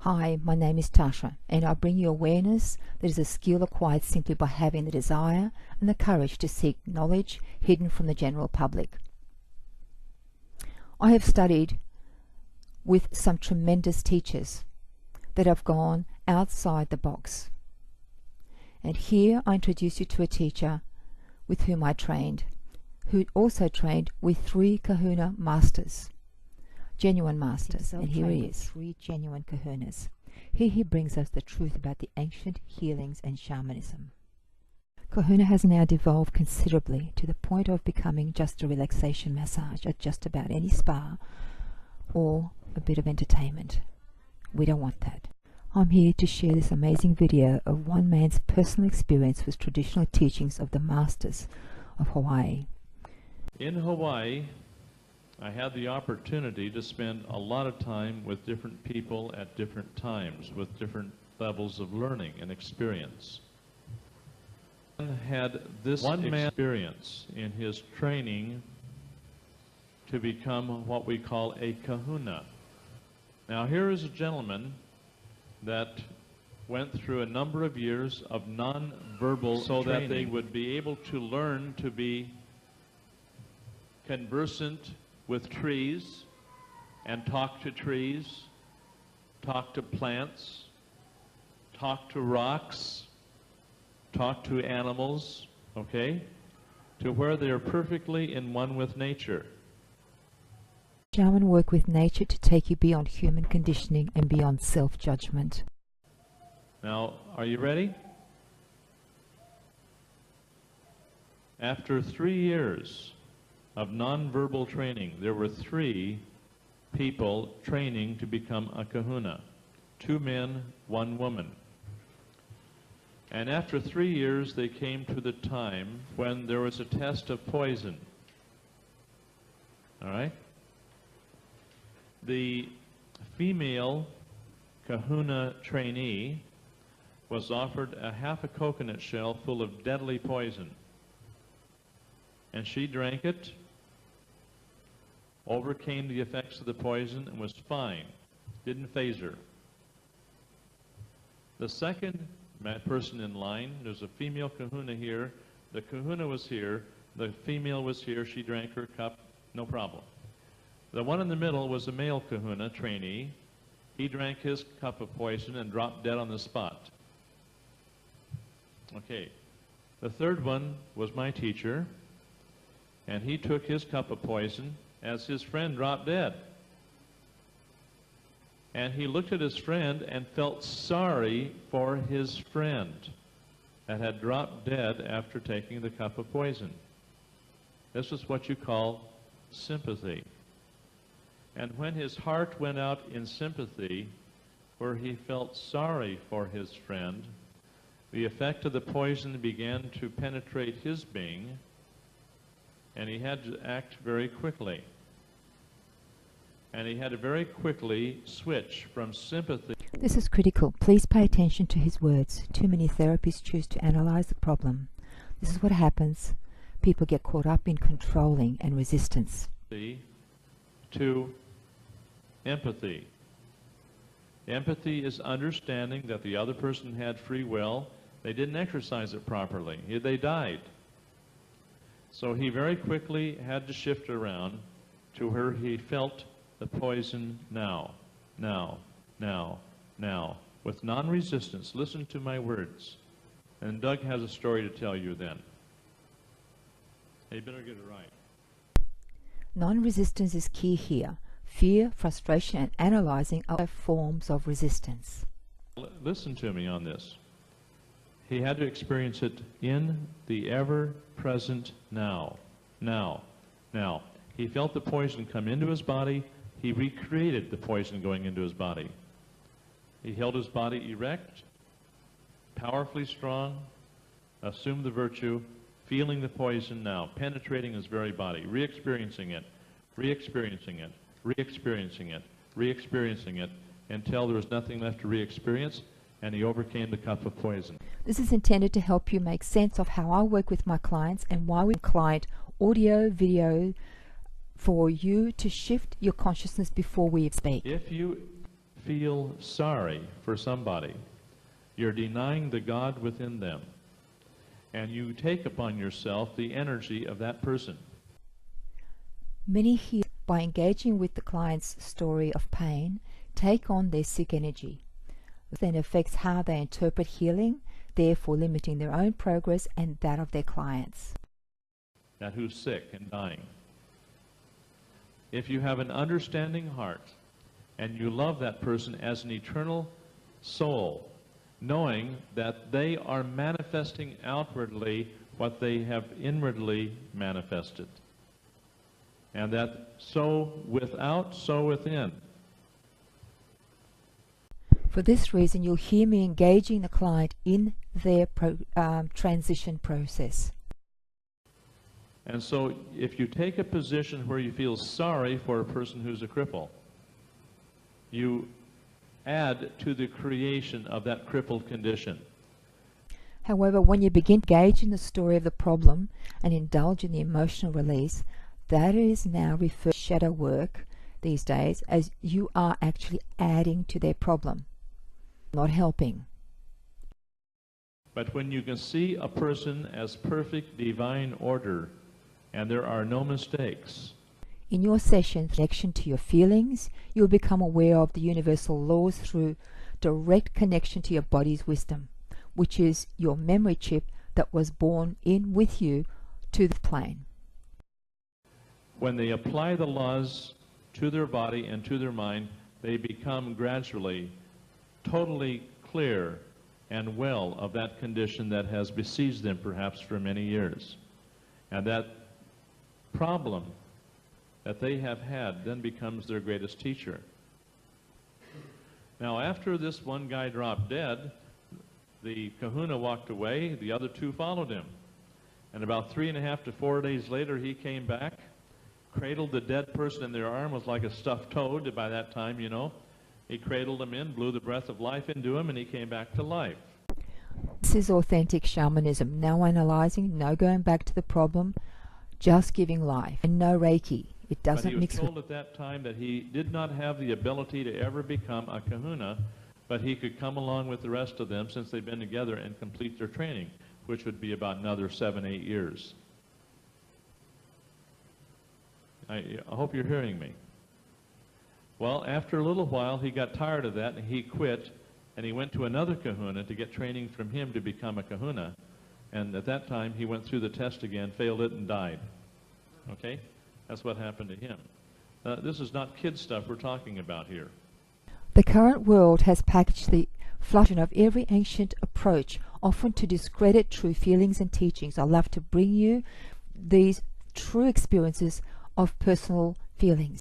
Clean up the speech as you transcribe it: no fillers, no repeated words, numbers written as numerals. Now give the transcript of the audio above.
Hi, my name is Tasha, and I bring you awareness that is a skill acquired simply by having the desire and the courage to seek knowledge hidden from the general public. I have studied with some tremendous teachers that have gone outside the box. And here I introduce you to a teacher with whom I trained, who also trained with 3 kahuna masters. Genuine masters, and here he is. 3 genuine kahunas. Here he brings us the truth about the ancient healings and shamanism. Kahuna has now devolved considerably to the point of becoming just a relaxation massage at just about any spa or a bit of entertainment. We don't want that. I'm here to share this amazing video of one man's personal experience with traditional teachings of the masters of Hawaii. In Hawaii, I had the opportunity to spend a lot of time with different people at different times, with different levels of learning and experience. And had this experience in his training to become what we call a kahuna. Now here is a gentleman that went through a number of years of non-verbal so training, that they would be able to learn to be conversant with trees and talk to trees, talk to plants, talk to rocks, talk to animals, okay, to where they are perfectly in one with nature. Shaman work with nature to take you beyond human conditioning and beyond self-judgment. Now, are you ready? After 3 years of non-verbal training, there were 3 people training to become a kahuna. 2 men, 1 woman. And after 3 years, they came to the time when there was a test of poison. All right? The female kahuna trainee was offered a half a coconut shell full of deadly poison. And she drank it, overcame the effects of the poison, and was fine. Didn't faze her. The second person in line, there's a female kahuna here. The kahuna was here. The female was here. She drank her cup, no problem. The one in the middle was a male kahuna trainee. He drank his cup of poison and dropped dead on the spot. Okay. The third one was my teacher, and he took his cup of poison as his friend dropped dead. And he looked at his friend and felt sorry for his friend that had dropped dead after taking the cup of poison. This is what you call sympathy. And when his heart went out in sympathy, where he felt sorry for his friend, the effect of the poison began to penetrate his being, and he had to act very quickly. And he had to very quickly switch from sympathy. This is critical. Please pay attention to his words. Too many therapists choose to analyze the problem. This is what happens. People get caught up in controlling and resistance. To empathy. Empathy is understanding that the other person had free will. They didn't exercise it properly. They died. So he very quickly had to shift around to where he felt the poison now, with non-resistance. Listen to my words. And Doug has a story to tell you then. You better get it right. Non-resistance is key here. Fear, frustration, and analyzing are forms of resistance. Listen to me on this. He had to experience it in the ever-present now. Now. He felt the poison come into his body. He recreated the poison going into his body. He held his body erect, powerfully strong, assumed the virtue, feeling the poison now, penetrating his very body, re-experiencing it, re-experiencing it, re-experiencing it, re-experiencing it, until there was nothing left to re-experience, and he overcame the cup of poison. This is intended to help you make sense of how I work with my clients and why we client audio, video, for you to shift your consciousness before we speak. If you feel sorry for somebody, you're denying the God within them. And you take upon yourself the energy of that person. Many healers, by engaging with the client's story of pain, take on their sick energy. This then affects how they interpret healing, therefore limiting their own progress and that of their clients. That who's sick and dying. If you have an understanding heart and you love that person as an eternal soul, knowing that they are manifesting outwardly what they have inwardly manifested, and that so without, so within. For this reason, you'll hear me engaging the client in their transition process. And so if you take a position where you feel sorry for a person who's a cripple, you add to the creation of that crippled condition. However, when you begin to engage in the story of the problem and indulge in the emotional release, that is now referred to shadow work these days, as you are actually adding to their problem, not helping. But when you can see a person as perfect divine order and there are no mistakes, in your session, connection to your feelings, you will become aware of the universal laws through direct connection to your body's wisdom, which is your memory chip that was born in with you to the plane. when they apply the laws to their body and to their mind, they become gradually totally clear and well of that condition that has besieged them perhaps for many years. And that problem that they have had then becomes their greatest teacher. Now, after this one guy dropped dead, the kahuna walked away, the other two followed him. And about 3.5 to 4 days later, he came back, cradled the dead person in their arm, was like a stuffed toad by that time, you know. He cradled him in, blew the breath of life into him, and he came back to life. This is authentic shamanism. No analyzing, no going back to the problem, just giving life. And no Reiki. It doesn't mix with... But he was told at that time that he did not have the ability to ever become a kahuna, but he could come along with the rest of them since they've been together and complete their training, which would be about another 7-8 years. I hope you're hearing me. Well, after a little while, he got tired of that, and he quit, and he went to another kahuna to get training from him to become a kahuna. And at that time, he went through the test again, failed it, and died. Okay? That's what happened to him. This is not kid stuff we're talking about here. The current world has packaged the flutter of every ancient approach, often to discredit true feelings and teachings. I love to bring you these true experiences of personal feelings.